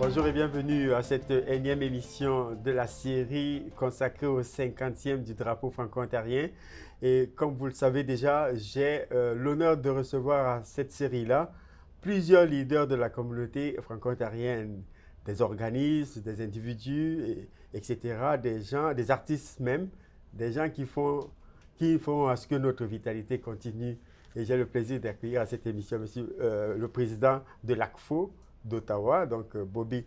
Bonjour et bienvenue à cette énième émission de la série consacrée au 50e du drapeau franco-ontarien. Et comme vous le savez déjà, j'ai l'honneur de recevoir à cette série-là plusieurs leaders de la communauté franco-ontarienne, des organismes, des individus, etc., des gens, des artistes même, des gens qui font à ce que notre vitalité continue. Et j'ai le plaisir d'accueillir à cette émission monsieur, le président de l'ACFO d'Ottawa, donc Bobby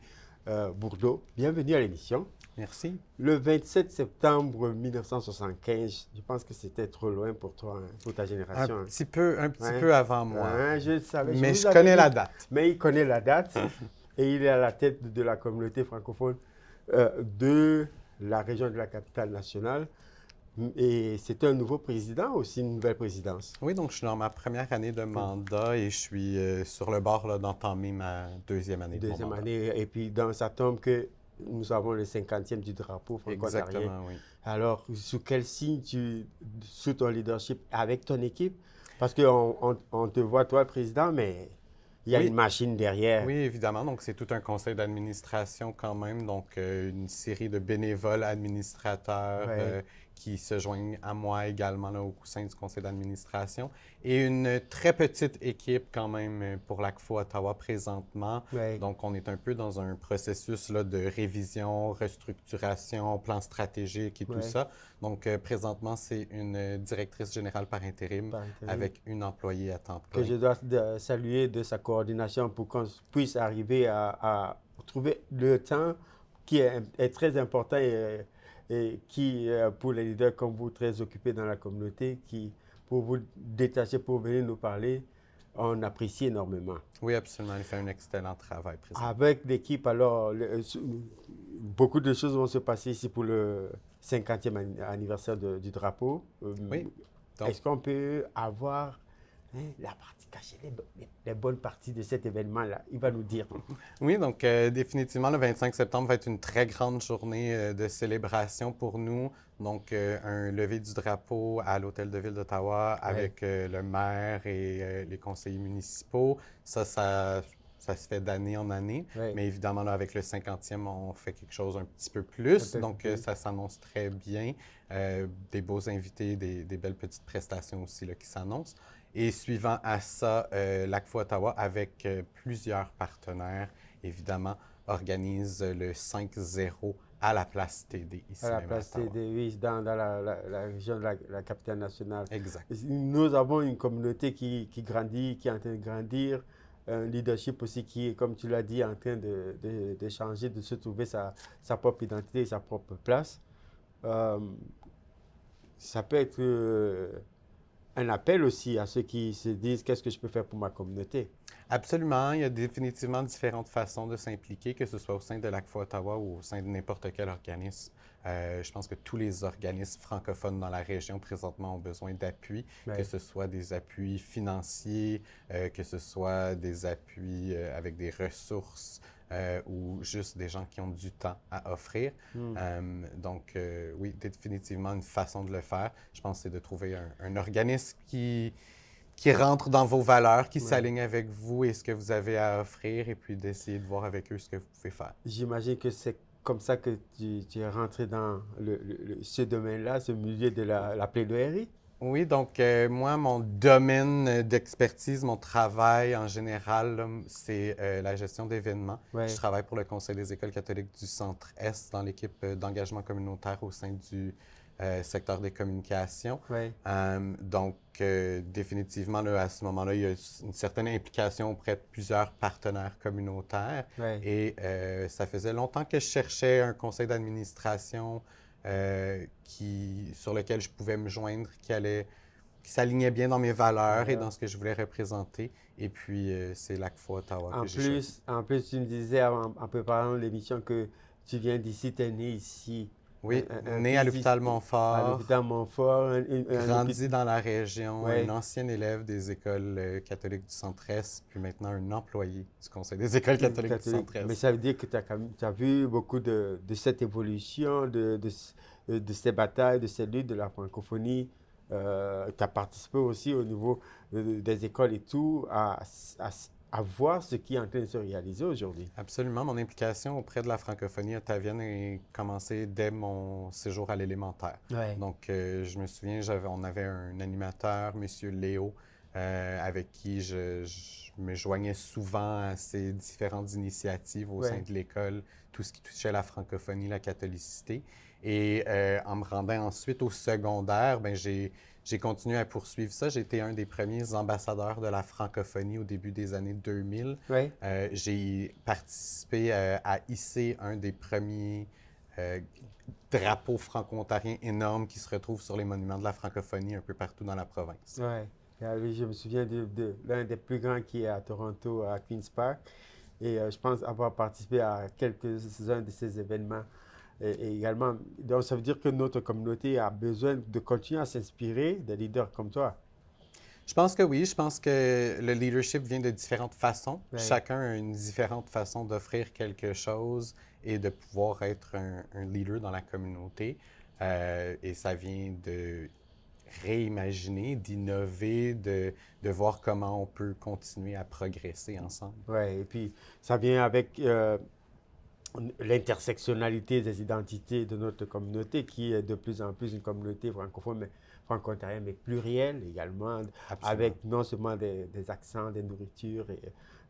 Bourdeau. Bienvenue à l'émission. Merci. Le 27 septembre 1975, je pense que c'était trop loin pour toi, hein, pour ta génération. Un petit peu avant moi. Je savais, mais je connais la date. Mais il connaît la date et il est à la tête de la communauté francophone de la région de la capitale nationale. Et c'est un nouveau président, aussi une nouvelle présidence. Oui, donc je suis dans ma première année de mandat et je suis sur le bord d'entamer ma deuxième année de mon mandat. Et puis ça tombe que nous avons le 50e du drapeau franco-ontarien. Exactement, oui. Alors, sous quel signe sous ton leadership, avec ton équipe? Parce qu'on te voit, toi, le président, mais il y a une machine derrière. Oui, évidemment. Donc, c'est tout un conseil d'administration quand même. Donc, une série de bénévoles administrateurs qui se joignent à moi également là, au sein du conseil d'administration. Et une très petite équipe quand même pour l'ACFO Ottawa présentement. Donc, on est un peu dans un processus là, de révision, restructuration, plan stratégique et tout ça. Donc, présentement, c'est une directrice générale par intérim avec une employée à temps plein. Que je dois saluer de sa coordination pour qu'on puisse arriver à trouver le temps qui est très important et qui, pour les leaders comme vous, très occupés dans la communauté, qui, pour vous détacher, pour venir nous parler, on apprécie énormément. Oui, absolument. Il fait un excellent travail présentement. Avec l'équipe, alors, beaucoup de choses vont se passer ici pour le 50e anniversaire du drapeau. Oui. Est-ce qu'on peut avoir la partie cachée, les bonnes parties de cet événement-là? Il va nous dire. Oui, donc définitivement, le 25 septembre va être une très grande journée de célébration pour nous. Donc, un lever du drapeau à l'Hôtel de Ville d'Ottawa avec le maire et les conseillers municipaux. Ça se fait d'année en année. Mais évidemment, là, avec le 50e, on fait quelque chose un petit peu plus. Donc, ça s'annonce très bien. Des beaux invités, des belles petites prestations aussi là, qui s'annoncent. Et suivant à ça, l'ACFO Ottawa, avec plusieurs partenaires, évidemment, organise le 5-0 à la place TD ici à la même place à Ottawa. TD, oui, dans la région de la capitale nationale. Exact. Nous avons une communauté qui grandit, qui est en train de grandir, un leadership aussi qui est, comme tu l'as dit, en train de changer, de se trouver sa propre identité, sa propre place. Ça peut être un appel aussi à ceux qui se disent qu'est-ce que je peux faire pour ma communauté. Absolument. Il y a définitivement différentes façons de s'impliquer, que ce soit au sein de l'ACFO Ottawa ou au sein de n'importe quel organisme. Je pense que tous les organismes francophones dans la région présentement ont besoin d'appui, que ce soit des appuis financiers, que ce soit des appuis avec des ressources ou juste des gens qui ont du temps à offrir. Donc, oui, définitivement une façon de le faire. Je pense que c'est de trouver un organisme qui rentre dans vos valeurs, qui s'aligne avec vous et ce que vous avez à offrir, et puis d'essayer de voir avec eux ce que vous pouvez faire. J'imagine que c'est comme ça que tu es rentré dans ce domaine-là, ce milieu de la plaidoirie. Oui, donc moi, mon domaine d'expertise, mon travail en général, c'est la gestion d'événements. Je travaille pour le Conseil des écoles catholiques du Centre-Est dans l'équipe d'engagement communautaire au sein du secteur des communications. Donc, définitivement, là, à ce moment-là, il y a une certaine implication auprès de plusieurs partenaires communautaires. Et ça faisait longtemps que je cherchais un conseil d'administration sur lequel je pouvais me joindre, qui s'alignait bien dans mes valeurs et dans ce que je voulais représenter. Et puis, c'est l'ACFO Ottawa que j'ai choisi. En plus, tu me disais en préparant l'émission que tu viens d'ici, tu es né ici. Oui, né à l'hôpital Montfort. À l'hôpital Montfort. Grandi dans la région, un ancien élève des écoles catholiques du Centre-Est, puis maintenant un employé du Conseil des écoles catholiques du Centre-Est. Mais ça veut dire que tu as vu beaucoup de cette évolution, de ces batailles, de ces luttes de la francophonie. Tu as participé aussi au niveau des écoles et tout à voir ce qui est en train de se réaliser aujourd'hui. Absolument. Mon implication auprès de la francophonie ottavienne a commencé dès mon séjour à l'élémentaire. Ouais. Donc, je me souviens, on avait un animateur, M. Léo, avec qui je me joignais souvent à ces différentes initiatives au sein de l'école, tout ce qui touchait la francophonie, la catholicité. Et en me rendant ensuite au secondaire, ben j'ai continué à poursuivre ça. J'ai été un des premiers ambassadeurs de la francophonie au début des années 2000. Ouais. J'ai participé à hisser un des premiers drapeaux franco-ontariens énormes qui se retrouvent sur les monuments de la francophonie un peu partout dans la province. Ouais. Oui, je me souviens de l'un des plus grands qui est à Toronto, à Queen's Park. Et je pense avoir participé à quelques-uns de ces événements. Et également, donc ça veut dire que notre communauté a besoin de continuer à s'inspirer des leaders comme toi. Je pense que oui. Je pense que le leadership vient de différentes façons. Ouais. Chacun a une différente façon d'offrir quelque chose et de pouvoir être un leader dans la communauté. Et ça vient de réimaginer, d'innover, de voir comment on peut continuer à progresser ensemble. Oui, et puis ça vient avec l'intersectionnalité des identités de notre communauté, qui est de plus en plus une communauté francophone, mais franco-ontarienne, mais plurielle également, Absolument. avec non seulement des accents, des nourritures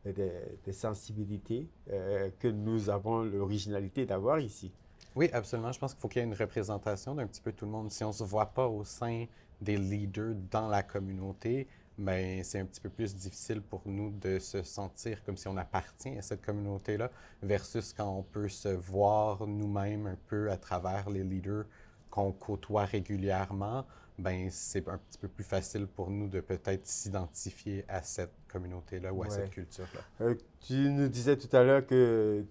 et des sensibilités que nous avons l'originalité d'avoir ici. Oui, absolument. Je pense qu'il faut qu'il y ait une représentation d'un petit peu tout le monde. Si on ne se voit pas au sein des leaders dans la communauté, bien, c'est un petit peu plus difficile pour nous de se sentir comme si on appartient à cette communauté-là, versus quand on peut se voir nous-mêmes un peu à travers les leaders qu'on côtoie régulièrement, bien, c'est un petit peu plus facile pour nous de peut-être s'identifier à cette communauté-là ou à cette culture-là. Tu nous disais tout à l'heure que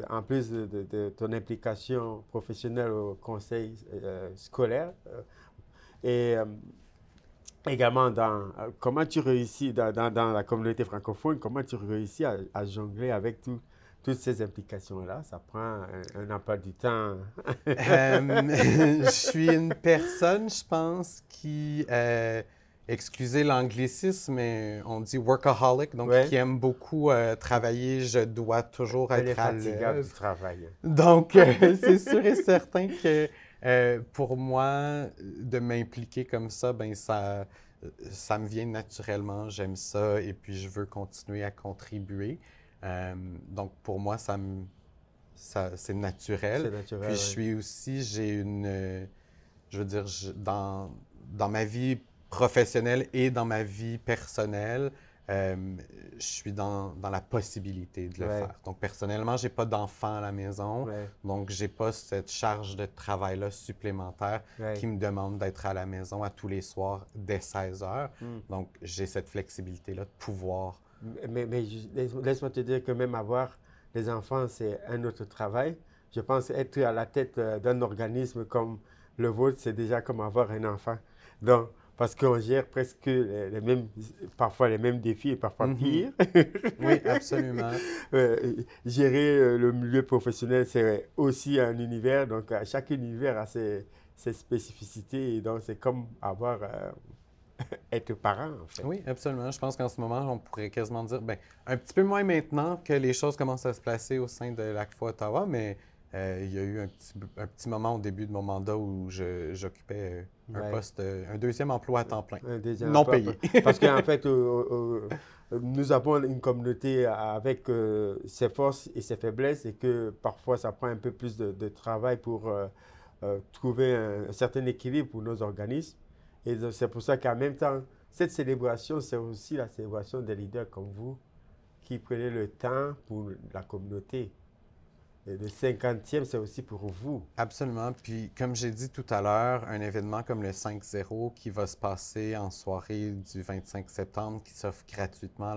en plus de ton implication professionnelle au conseil scolaire, et également comment tu réussis dans la communauté francophone, comment tu réussis à jongler avec toutes ces implications-là? Ça prend un emploi du temps. Je suis une personne, je pense, qui, excusez l'anglicisme, mais on dit workaholic, donc qui aime beaucoup travailler. Je dois toujours être à l'œuvre du travail. Donc, c'est sûr et certain que pour moi, de m'impliquer comme ça, ben ça me vient naturellement. J'aime ça et puis je veux continuer à contribuer. Donc, pour moi, c'est naturel. C'est naturel. Puis, je suis aussi, je veux dire, dans ma vie professionnelle et dans ma vie personnelle, je suis dans la possibilité de le faire. Donc, personnellement, je n'ai pas d'enfants à la maison. Donc, je n'ai pas cette charge de travail-là supplémentaire qui me demande d'être à la maison à tous les soirs dès 16 heures. Donc, j'ai cette flexibilité-là de pouvoir. Mais laisse-moi te dire que même avoir des enfants, c'est un autre travail. Je pense être à la tête d'un organisme comme le vôtre, c'est déjà comme avoir un enfant. Donc, parce qu'on gère presque parfois les mêmes défis et parfois pire. Oui, absolument. Gérer le milieu professionnel, c'est aussi un univers. Donc, chaque univers a ses spécificités. Et donc, c'est comme être parent, en fait. Oui, absolument. Je pense qu'en ce moment, on pourrait quasiment dire, bien, un petit peu moins maintenant que les choses commencent à se placer au sein de l'ACFA Ottawa, mais il y a eu un petit moment au début de mon mandat où j'occupais un poste, un deuxième emploi à temps plein, non payé. Parce qu'en fait, nous avons une communauté avec ses forces et ses faiblesses et que parfois, ça prend un peu plus de travail pour trouver un certain équilibre pour nos organismes. Et c'est pour ça qu'en même temps, cette célébration, c'est aussi la célébration des leaders comme vous qui prenez le temps pour la communauté. Et le 50e, c'est aussi pour vous. Absolument. Puis, comme j'ai dit tout à l'heure, un événement comme le 5-0 qui va se passer en soirée du 25 septembre, qui s'offre gratuitement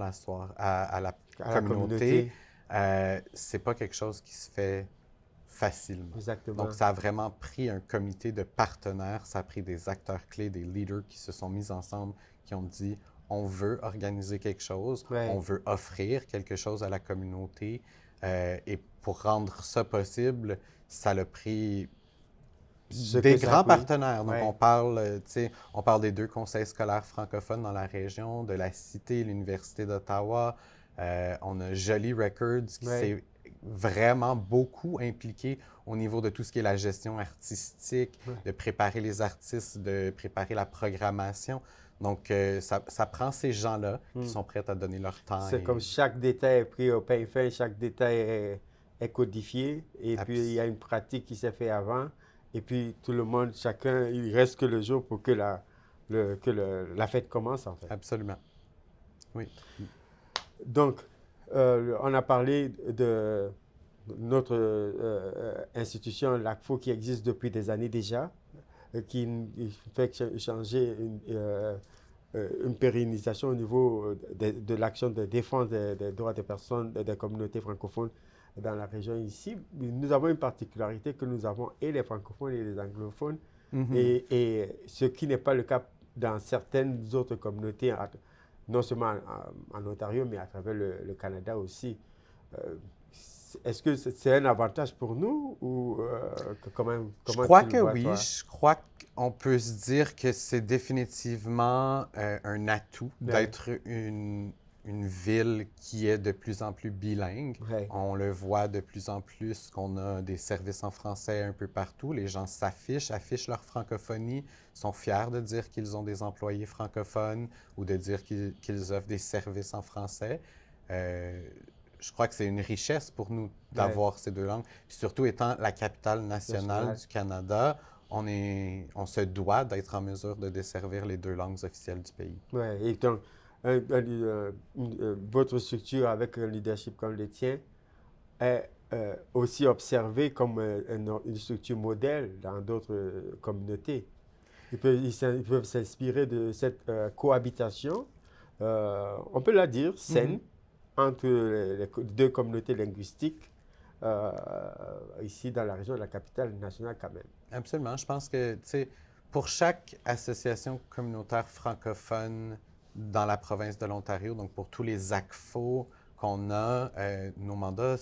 à la communauté, c'est pas quelque chose qui se fait facilement. Exactement. Donc, ça a vraiment pris un comité de partenaires, ça a pris des acteurs clés, des leaders qui se sont mis ensemble, qui ont dit « on veut organiser quelque chose, on veut offrir quelque chose à la communauté ». Et pour rendre ça possible, ça a pris des grands partenaires. Donc, on parle des 2 conseils scolaires francophones dans la région, de la Cité, l'Université d'Ottawa, On a Jolie Records qui Ouais. s'est vraiment beaucoup impliqué au niveau de tout ce qui est la gestion artistique, Ouais. de préparer les artistes, de préparer la programmation. Donc, ça prend ces gens-là qui sont prêts à donner leur temps. C'est comme chaque détail est pris au pain fin, chaque détail est codifié, et puis il y a une pratique qui s'est faite avant, et puis tout le monde, chacun, il reste que le jour pour que la fête commence, en fait. Absolument. Oui. Donc, on a parlé de notre institution, l'ACFO, qui existe depuis des années déjà, qui fait changer une pérennisation au niveau de l'action de défense des droits des personnes des communautés francophones dans la région ici. Nous avons une particularité que nous avons et les francophones et les anglophones, et ce qui n'est pas le cas dans certaines autres communautés, non seulement en Ontario, mais à travers le Canada aussi. Est-ce que c'est un avantage pour nous ou comment Je crois tu que le vois, oui. toi? Je crois qu'on peut se dire que c'est définitivement un atout d'être une ville qui est de plus en plus bilingue. Ouais. On le voit de plus en plus qu'on a des services en français un peu partout. Les gens affichent leur francophonie, sont fiers de dire qu'ils ont des employés francophones ou de dire qu'ils offrent des services en français. Je crois que c'est une richesse pour nous d'avoir ces deux langues. Puis surtout étant la capitale nationale du Canada, on se doit d'être en mesure de desservir les deux langues officielles du pays. Oui, et donc, votre structure avec un leadership comme le tien est aussi observée comme une structure modèle dans d'autres communautés. Ils peuvent s'inspirer de cette cohabitation, on peut la dire, saine, entre les deux communautés linguistiques ici dans la région de la capitale nationale quand même. Absolument. Je pense que, tu sais, pour chaque association communautaire francophone dans la province de l'Ontario, donc pour tous les ACFO qu'on a, nos mandats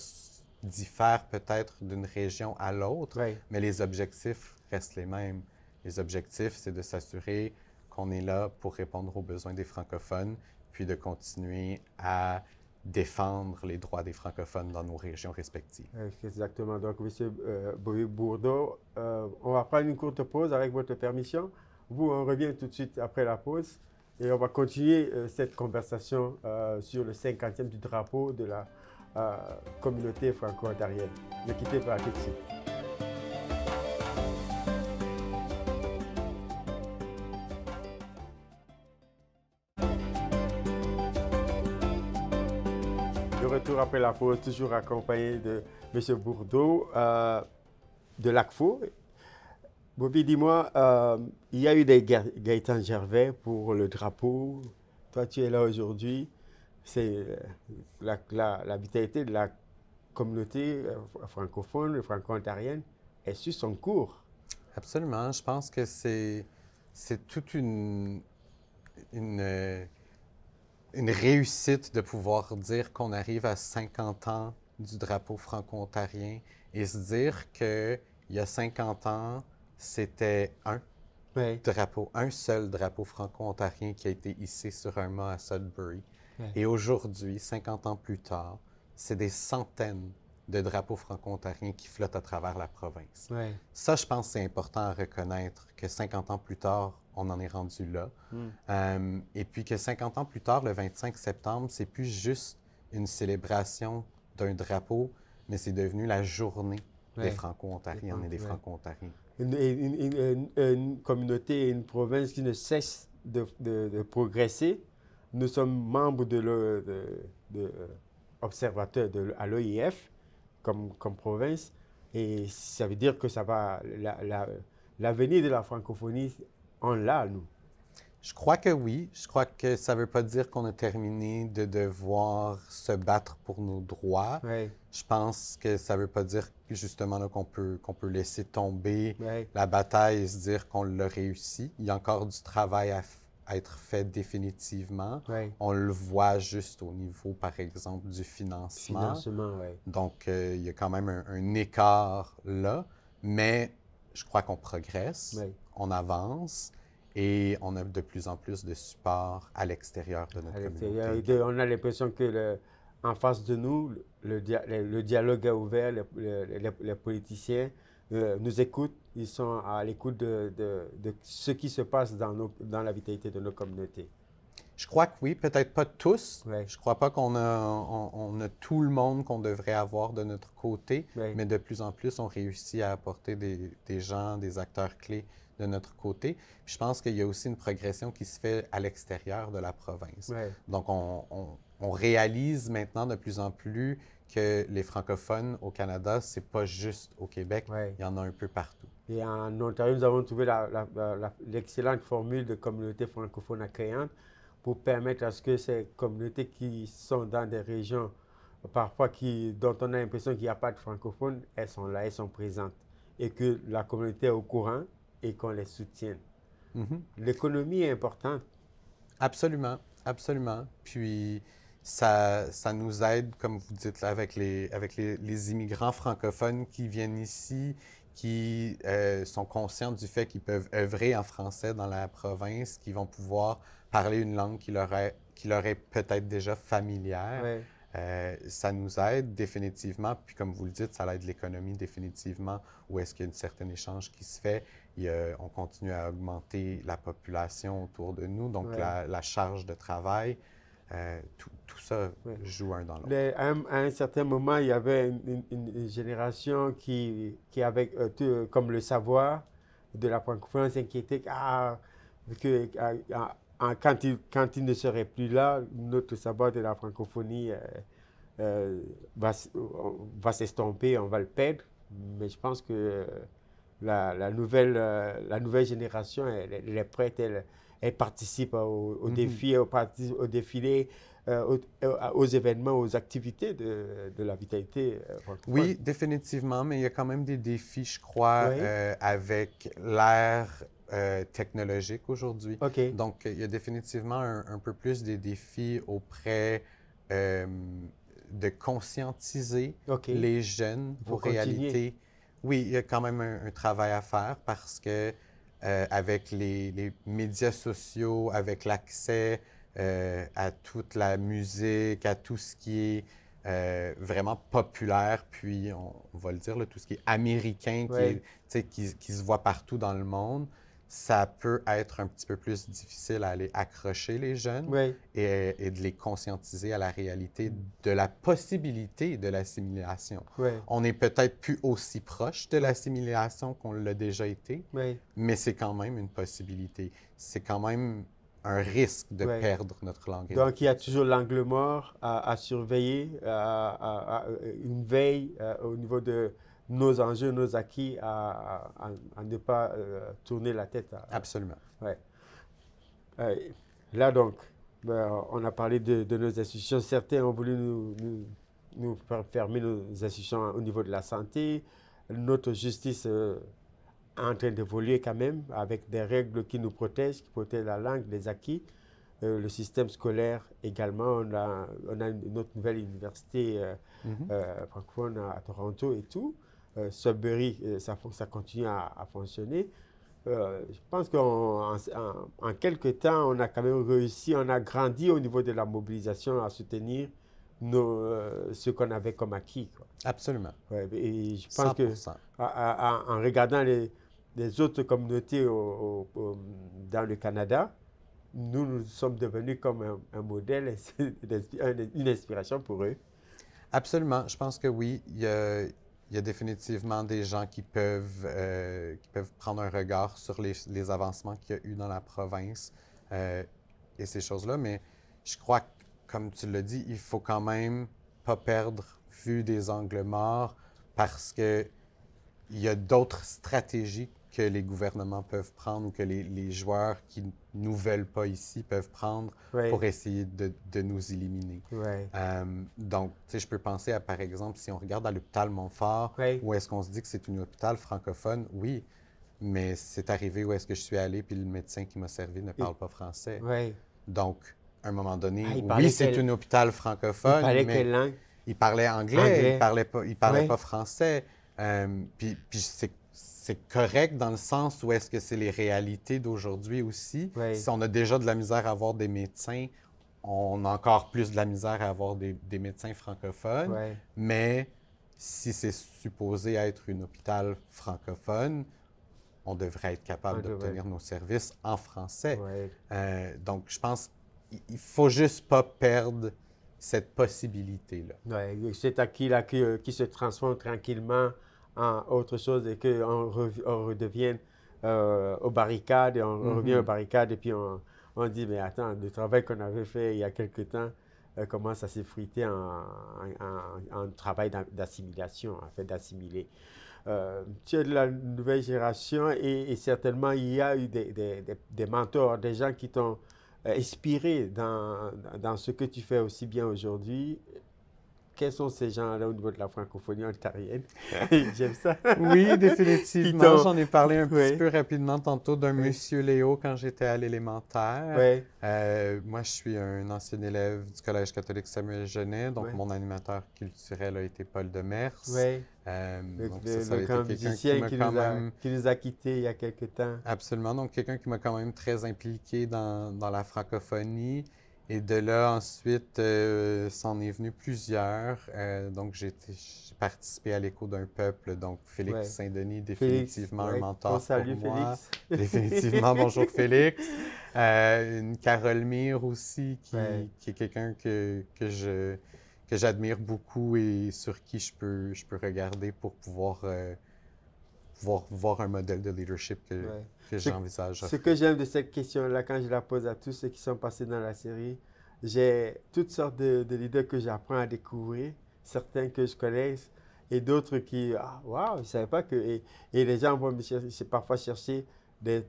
diffèrent peut-être d'une région à l'autre, mais les objectifs restent les mêmes. Les objectifs, c'est de s'assurer qu'on est là pour répondre aux besoins des francophones, puis de continuer à défendre les droits des francophones dans nos régions respectives. Exactement. Donc, M. Bobby Bourdeau, on va prendre une courte pause avec votre permission. On revient tout de suite après la pause et on va continuer cette conversation sur le 50e du drapeau de la communauté franco-ontarienne. Ne quittez pas, tout de suite. De retour après la pause, toujours accompagné de M. Bourdeau de l'ACFO. Bobby, dis-moi, il y a eu des Gaëtan Gervais pour le drapeau. Toi, tu es là aujourd'hui. C'est la vitalité de la communauté francophone, franco-ontarienne est sur son cours. Absolument. Je pense que c'est toute une réussite de pouvoir dire qu'on arrive à 50 ans du drapeau franco-ontarien et se dire qu'il y a 50 ans, c'était un seul drapeau franco-ontarien qui a été hissé sur un mât à Sudbury. Et aujourd'hui, 50 ans plus tard, c'est des centaines de drapeaux franco-ontariens qui flottent à travers la province. Ça, je pense que c'est important à reconnaître que 50 ans plus tard, on en est rendu là. Et puis que 50 ans plus tard, le 25 septembre, c'est plus juste une célébration d'un drapeau, mais c'est devenu la journée des Franco-Ontariennes et des Franco-Ontariens. Une communauté et une province qui ne cesse de progresser. Nous sommes membres de observateurs à l'OIF comme province, et ça veut dire que ça va l'avenir de la francophonie, on l'a, nous. Je crois que oui. Je crois que ça ne veut pas dire qu'on a terminé de devoir se battre pour nos droits. Je pense que ça ne veut pas dire justement là, qu'on peut laisser tomber la bataille et se dire qu'on l'a réussi. Il y a encore du travail à être fait définitivement. On le voit juste au niveau, par exemple, du financement. Donc, il y a quand même un écart là, mais je crois qu'on progresse, on avance. Et on a de plus en plus de support à l'extérieur de notre communauté. On a l'impression que en face de nous, le dialogue est ouvert, les politiciens nous écoutent, ils sont à l'écoute de ce qui se passe dans la vitalité de nos communautés. Je crois que oui, peut-être pas tous. Ouais. Je crois pas qu'on a, on a tout le monde qu'on devrait avoir de notre côté, Ouais. mais de plus en plus, on réussit à apporter des gens, des acteurs clés de notre côté. Puis je pense qu'il y a aussi une progression qui se fait à l'extérieur de la province. Ouais. Donc, on réalise maintenant de plus en plus que les francophones au Canada, c'est pas juste au Québec, Ouais. il y en a un peu partout. Et en Ontario, nous avons trouvé l'excellente formule de communauté francophone accueillante pour permettre à ce que ces communautés qui sont dans des régions parfois dont on a l'impression qu'il n'y a pas de francophones, elles sont là, elles sont présentes. Et que la communauté est au courant et qu'on les soutienne. Mm-hmm. L'économie est importante. Absolument, absolument. Puis ça nous aide, comme vous dites, là, avec les immigrants francophones qui viennent ici, qui sont conscients du fait qu'ils peuvent œuvrer en français dans la province, qui vont pouvoir parler une langue qui leur est peut-être déjà familière. Ouais. Ça nous aide définitivement, puis comme vous le dites, ça aide l'économie définitivement, où est-ce qu'il y a un certain échange qui se fait. On continue à augmenter la population autour de nous, donc Ouais. la charge de travail, tout ça joue un dans l'autre. À un certain moment, il y avait une génération qui avait comme le savoir de la francophonie s'inquiétait quand il ne serait plus là, notre savoir de la francophonie va s'estomper, on va le perdre. Mais je pense que la nouvelle génération, elle est prête, elle participe au défi, au défilé, aux événements, aux activités de la vitalité francophone. Oui, définitivement, mais il y a quand même des défis, je crois, Oui. avec l'ère technologique aujourd'hui. OK. Donc, il y a définitivement un peu plus des défis auprès de conscientiser OK. les jeunes Il faut aux continuer. réalités. Oui, il y a quand même un travail à faire parce que avec les médias sociaux, avec l'accès à toute la musique, à tout ce qui est vraiment populaire, puis on va le dire, là, tout ce qui est américain, Ouais. qui se voit partout dans le monde, ça peut être un petit peu plus difficile à aller accrocher les jeunes Oui. et de les conscientiser à la réalité de la possibilité de l'assimilation. Oui. On n'est peut-être plus aussi proche de l'assimilation qu'on l'a déjà été, Oui. mais c'est quand même une possibilité. C'est quand même un risque de Ouais. perdre notre langue. Donc, il y a toujours l'angle mort à surveiller, une veille au niveau de nos enjeux, nos acquis, à ne pas tourner la tête. Absolument. Ouais. Là, donc, on a parlé de nos institutions. Certains ont voulu nous faire fermer nos institutions au niveau de la santé. Notre justice est en train d'évoluer quand même avec des règles qui nous protègent, qui protègent la langue, les acquis. Le système scolaire également. On a notre nouvelle université francophone à Toronto et tout. Sudbury, ça continue à fonctionner. Je pense qu'en quelques temps, on a quand même réussi, on a grandi au niveau de la mobilisation à soutenir ce qu'on avait comme acquis, quoi. Absolument. Ouais, et je pense 100%. en regardant les autres communautés dans le Canada, nous sommes devenus comme un modèle, une inspiration pour eux. Absolument. Je pense que oui. Il y a définitivement des gens qui peuvent prendre un regard sur les avancements qu'il y a eu dans la province et ces choses-là. Mais je crois que, comme tu l'as dit, il faut quand même pas perdre vue des angles morts parce que il y a d'autres stratégies que les gouvernements peuvent prendre ou que les joueurs qui ne nous veulent pas ici peuvent prendre pour essayer de nous éliminer. Donc, tu sais, je peux penser à, par exemple, si on regarde à l'hôpital Montfort, où est-ce qu'on se dit que c'est un hôpital francophone? Oui, mais c'est arrivé où est-ce que je suis allé, puis le médecin qui m'a servi ne parle pas français. Donc, à un moment donné, oui, c'est un hôpital francophone, il parlait mais quelle langue? il parlait anglais. Il parlait pas français. Puis c'est correct dans le sens où est-ce que c'est les réalités d'aujourd'hui aussi. Si on a déjà de la misère à avoir des médecins, on a encore plus de la misère à avoir des médecins francophones, Ouais. mais si c'est supposé être un hôpital francophone, on devrait être capable On devrait. d'obtenir nos services en français. Ouais. Donc, je pense qu'il ne faut juste pas perdre cette possibilité-là. Ouais, cet acquis-là qui se transforme tranquillement en autre chose et on redevienne aux barricades, et on revient aux barricades et puis on dit, mais attends, le travail qu'on avait fait il y a quelque temps commence à s'effriter en travail d'assimilation, en fait, d'assimiler. Tu es de la nouvelle génération et certainement il y a eu des mentors, des gens qui t'ont inspiré dans ce que tu fais aussi bien aujourd'hui. Quels sont ces gens-là au niveau de la francophonie ontarienne? J'aime ça. Oui, définitivement. J'en ai parlé un petit Oui, peu rapidement tantôt d'un oui, monsieur Léo quand j'étais à l'élémentaire. oui, Moi, je suis un ancien élève du Collège catholique Samuel Genet, donc oui, mon animateur culturel a été Paul Demers. oui. Donc ça Le a été grand quelqu'un qui musicien m'a quand même... qui nous a quittés il y a quelque temps. Absolument, donc quelqu'un qui m'a quand même très impliqué dans la francophonie. Et de là, ensuite, s'en est venu plusieurs. Donc, j'ai participé à l'Écho d'un peuple. Donc, Félix Ouais. Saint-Denis, Félix, définitivement un ouais. On mentor pour salue moi. Félix. Définitivement, bonjour Félix. Une Carole Mire aussi, Ouais. qui est quelqu'un que j'admire beaucoup et sur qui je peux regarder pour pouvoir voir un modèle de leadership Ouais. que Ce, j'envisage. ce que j'aime de cette question-là, quand je la pose à tous ceux qui sont passés dans la série, j'ai toutes sortes de leaders que j'apprends à découvrir, certains que je connais et d'autres qui, ah, waouh, je ne savais pas que. Et les gens vont me chercher, parfois chercher des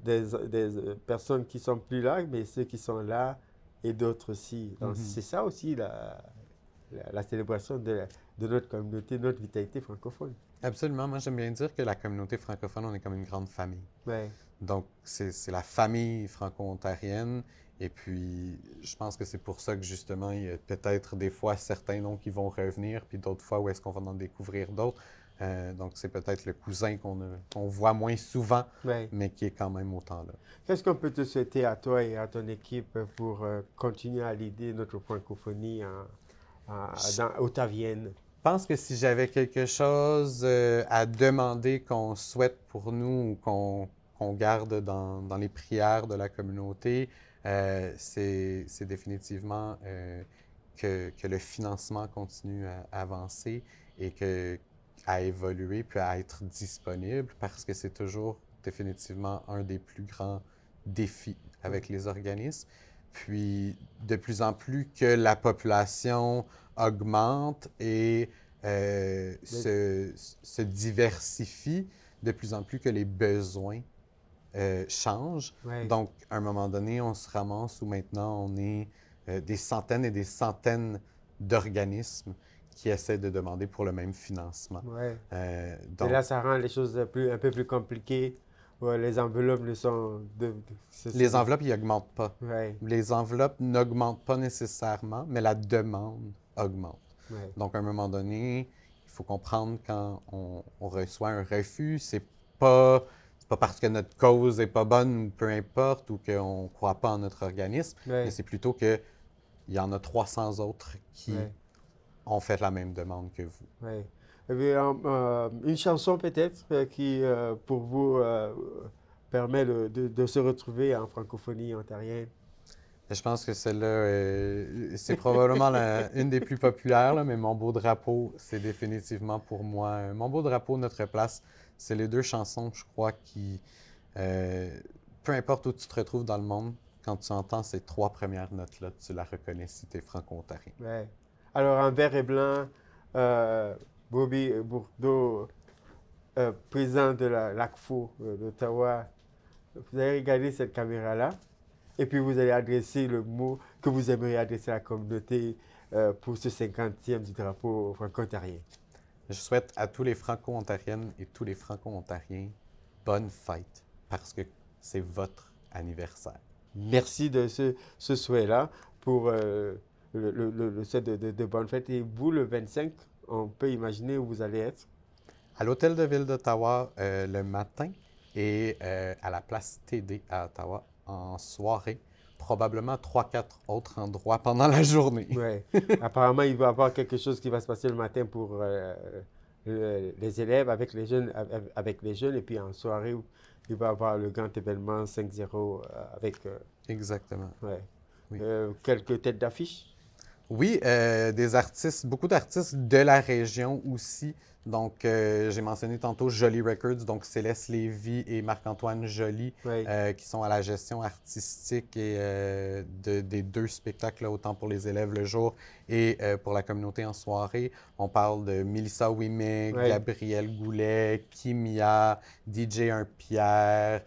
personnes qui sont plus là, mais ceux qui sont là et d'autres aussi. Donc, c'est ça aussi la célébration de notre communauté, notre vitalité francophone. Absolument. Moi, j'aime bien dire que la communauté francophone, on est comme une grande famille. Ouais. Donc, c'est la famille franco-ontarienne. Et puis, je pense que c'est pour ça que, justement, il y a peut-être des fois certains noms qui vont revenir, puis d'autres fois où est-ce qu'on va en découvrir d'autres. Donc, c'est peut-être le cousin qu'on voit moins souvent, Ouais. mais qui est quand même autant là. Qu'est-ce qu'on peut te souhaiter à toi et à ton équipe pour continuer à l'aider notre francophonie ottavienne? Je pense que si j'avais quelque chose à demander qu'on souhaite pour nous ou qu'on garde dans les prières de la communauté, c'est définitivement que le financement continue à avancer et à évoluer puis à être disponible parce que c'est toujours définitivement un des plus grands défis avec les organismes. Puis, de plus en plus que la population augmente et se diversifie, de plus en plus que les besoins changent. Ouais. Donc, à un moment donné, on se ramasse où maintenant on est des centaines et des centaines d'organismes qui essaient de demander pour le même financement. Ouais. Donc, Et là, ça rend les choses un peu plus compliquées. Ouais, les enveloppes ne sont... les enveloppes, ils n'augmentent pas. Ouais. Les enveloppes n'augmentent pas nécessairement, mais la demande augmente. Ouais. Donc, à un moment donné, il faut comprendre quand on reçoit un refus, c'est pas parce que notre cause n'est pas bonne ou peu importe ou qu'on ne croit pas en notre organisme, Ouais. mais c'est plutôt qu'il y en a 300 autres qui Ouais. ont fait la même demande que vous. Ouais. Eh bien, une chanson peut-être qui, pour vous, permet de se retrouver en francophonie ontarienne. Je pense que celle-là, c'est probablement une des plus populaires, là, mais Mon beau drapeau, c'est définitivement pour moi. Mon beau drapeau, Notre place, c'est les deux chansons, je crois, qui, peu importe où tu te retrouves dans le monde, quand tu entends ces trois premières notes-là, tu la reconnais si tu es franco-ontarien. Ouais. Alors, en vert et blanc, Bobby Bourdeau, président de la LACFO d'Ottawa, vous allez regarder cette caméra-là et puis vous allez adresser le mot que vous aimeriez adresser à la communauté pour ce 50e du drapeau franco-ontarien. Je souhaite à tous les franco-ontariennes et tous les franco-ontariens bonne fête parce que c'est votre anniversaire. Merci de ce souhait-là pour le souhait de bonne fête. Et vous, le 25, on peut imaginer où vous allez être. À l'Hôtel de Ville d'Ottawa le matin et à la place TD à Ottawa en soirée probablement 3-4 autres endroits pendant la journée. Ouais. Apparemment, il va y avoir quelque chose qui va se passer le matin pour les élèves avec les jeunes, et puis en soirée, il va y avoir le grand événement 5-0 avec... Exactement. ouais. Oui. Quelques têtes d'affiche? Oui, des artistes, beaucoup d'artistes de la région aussi. Donc, j'ai mentionné tantôt Jolie Records, donc Céleste Lévy et Marc-Antoine Joly, Oui. qui sont à la gestion artistique et des deux spectacles, là, autant pour les élèves le jour et pour la communauté en soirée. On parle de Mélissa Ouimet, Oui. Gabriel Goulet, Kimia, DJ 1 Pierre,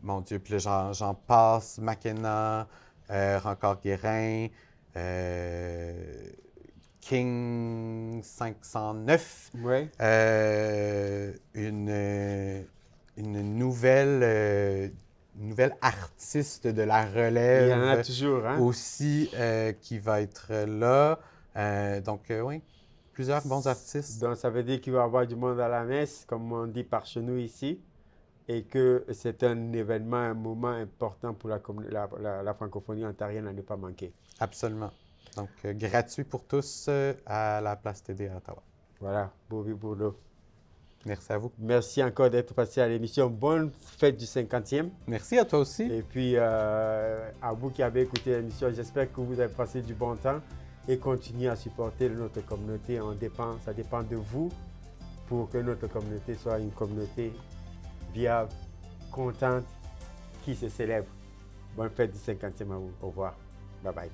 mon Dieu, puis là, j'en passe, Makena, Rancor Guérin, King 509, Oui. une nouvelle artiste de la relève. Il y en a toujours, hein? Aussi qui va être là. Donc, oui, plusieurs bons artistes. Donc, ça veut dire qu'il va y avoir du monde à la messe, comme on dit par chez nous ici, et que c'est un événement, un moment important pour la francophonie ontarienne à ne pas manquer. Absolument. Donc, gratuit pour tous à la Place TD à Ottawa. Voilà, Bobby Bourdeau. Merci à vous. Merci encore d'être passé à l'émission. Bonne fête du 50e. Merci à toi aussi. Et puis, à vous qui avez écouté l'émission, j'espère que vous avez passé du bon temps et continuez à supporter notre communauté. Ça dépend de vous pour que notre communauté soit une communauté viable, contente, qui se célèbre. Bonne fête du 50e à vous. Au revoir. Bye bye.